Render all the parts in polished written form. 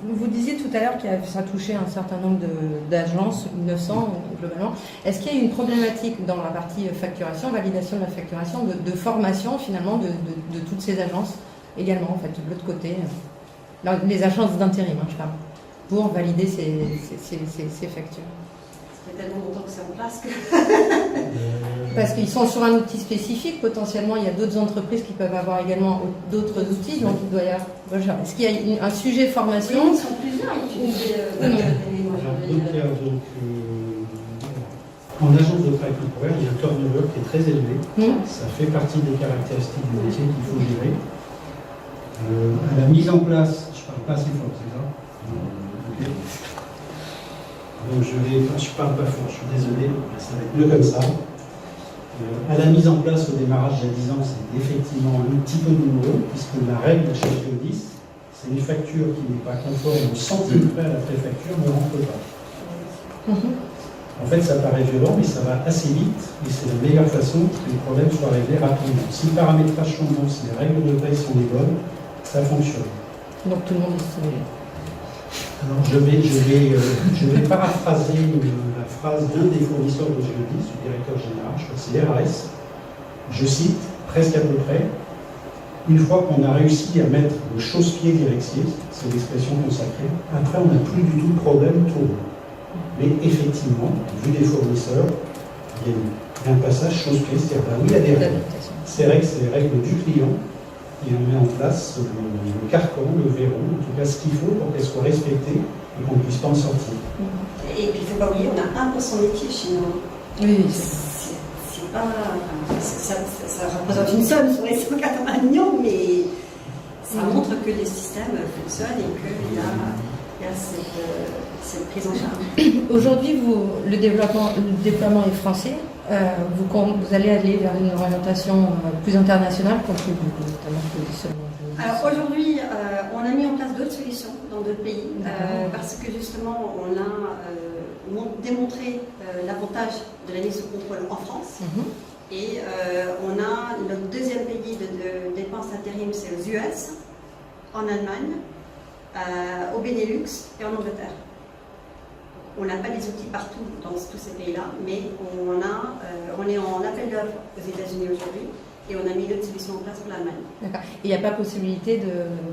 Vous disiez tout à l'heure que ça touchait un certain nombre d'agences, 900 globalement. Est-ce qu'il y a une problématique dans la partie facturation, validation de la facturation, de formation finalement de toutes ces agences également, en fait, de l'autre côté, les agences d'intérim, je parle, pour valider ces factures? Ça fait tellement longtemps que c'est en place que... Parce qu'ils sont sur un outil spécifique, potentiellement il y a d'autres entreprises qui peuvent avoir également d'autres outils, donc il doit y avoir... Est-ce qu'il y a un sujet formation? Oui, ils sont plusieurs à utiliser en agence de travail temporaire, il y a un turnover qui est très élevé. Ça fait partie des caractéristiques du métier qu'il faut gérer. À la mise en place, je ne parle pas assez fort, c'est ça? Okay. Donc je parle pas fort, je suis désolé, ça va être mieux comme ça. À la mise en place au démarrage il y a 10 ans, c'est effectivement un petit peu douloureux, puisque la règle chez Geodis, c'est une facture qui n'est pas conforme au centime près à la préfacture ne rentre pas. En fait, ça paraît violent, mais ça va assez vite, et c'est la meilleure façon que les problèmes soient réglés rapidement. Si le paramétrage sont bons, si les règles de paie sont les bonnes, ça fonctionne. Donc tout le monde est stimulé. Alors je vais paraphraser la phrase d'un des fournisseurs de Geodis, du directeur général, je crois que c'est RAS. Je cite, presque à peu près, une fois qu'on a réussi à mettre le chausse-pied directier, c'est l'expression consacrée, après on n'a plus du tout de problème tout. Mais effectivement, vu des fournisseurs, il y a un passage chausse-pied, c'est-à-dire oui, il y a des règles. Ces règles, c'est les règles du client. Et on met en place le carcan, le verrou, en tout cas ce qu'il faut pour qu'elles soient respectées et qu'on ne puisse pas en sortir. Et puis il ne faut pas oublier, on a 1% métier chez nous. Oui, c'est pas... Ça représente une somme sur les 180 millions, mais ça montre que les systèmes fonctionnent et qu'il y a cette prise en charge. Aujourd'hui, le déploiement est français. Vous allez aller vers une orientation plus internationale, compte tenu notamment du positionnement. Alors aujourd'hui, on a mis en place d'autres solutions dans d'autres pays, parce que justement, on a démontré l'avantage de la mise sous contrôle en France. Et on a notre deuxième pays de dépenses intérim, c'est aux US, en Allemagne, au Benelux et en Angleterre. On n'a pas les outils partout dans tous ces pays-là, mais on est en appel d'offres aux États-Unis aujourd'hui et on a mis d'autres solutions en place pour l'Allemagne. D'accord. Et il n'y a pas possibilité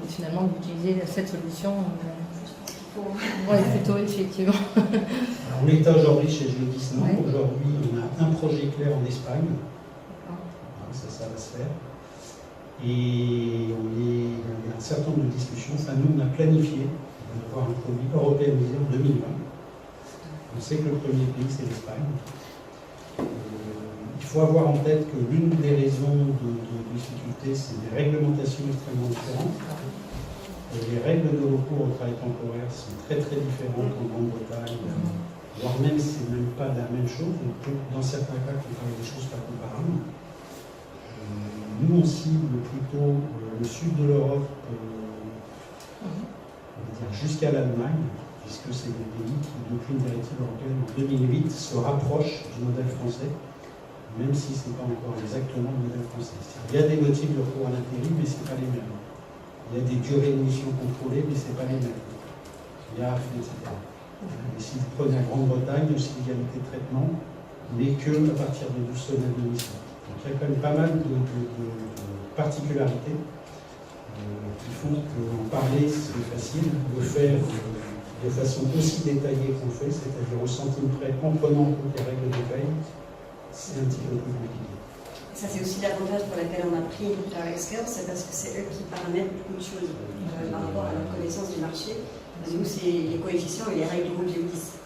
finalement d'utiliser cette solution Oui, plutôt effectivement. Alors, on est aujourd'hui chez Geodis, non. Aujourd'hui, on a un projet clair en Espagne. Ça va se faire. Et il y a un certain nombre de discussions. Enfin, nous, on a planifié d'avoir un produit européanisé en 2020. On sait que le premier pays, c'est l'Espagne. Il faut avoir en tête que l'une des raisons de difficulté, c'est des réglementations extrêmement différentes. Les règles de recours au travail temporaire sont très très différentes en Grande-Bretagne, voire même c'est même pas la même chose. On peut, dans certains cas, comparer des choses pas comparables. Nous, on cible plutôt le sud de l'Europe, jusqu'à l'Allemagne, puisque c'est des pays qui, depuis une directive européenne en 2008, se rapprochent du modèle français, même si ce n'est pas encore exactement le modèle français. Il y a des motifs de recours à l'intérim, mais ce n'est pas les mêmes. Il y a des durées de mission contrôlées, mais ce n'est pas les mêmes. Il y a, etc. Et si vous prenez la Grande-Bretagne, aussi l'égalité de traitement, mais que à partir de 12 semaines de mission. Donc il y a quand même pas mal de particularités qui font qu'en parler, c'est facile. Le faire de façon aussi détaillée qu'on le fait, c'est-à-dire au centime près, en prenant en compte les règles de paye, c'est un petit peu plus compliqué. Ça, c'est aussi l'avantage pour lequel on a pris Direct Scale, c'est parce que c'est eux qui paramètrent beaucoup de choses par rapport à la connaissance du marché. Nous, c'est les coefficients et les règles du groupe Geodis.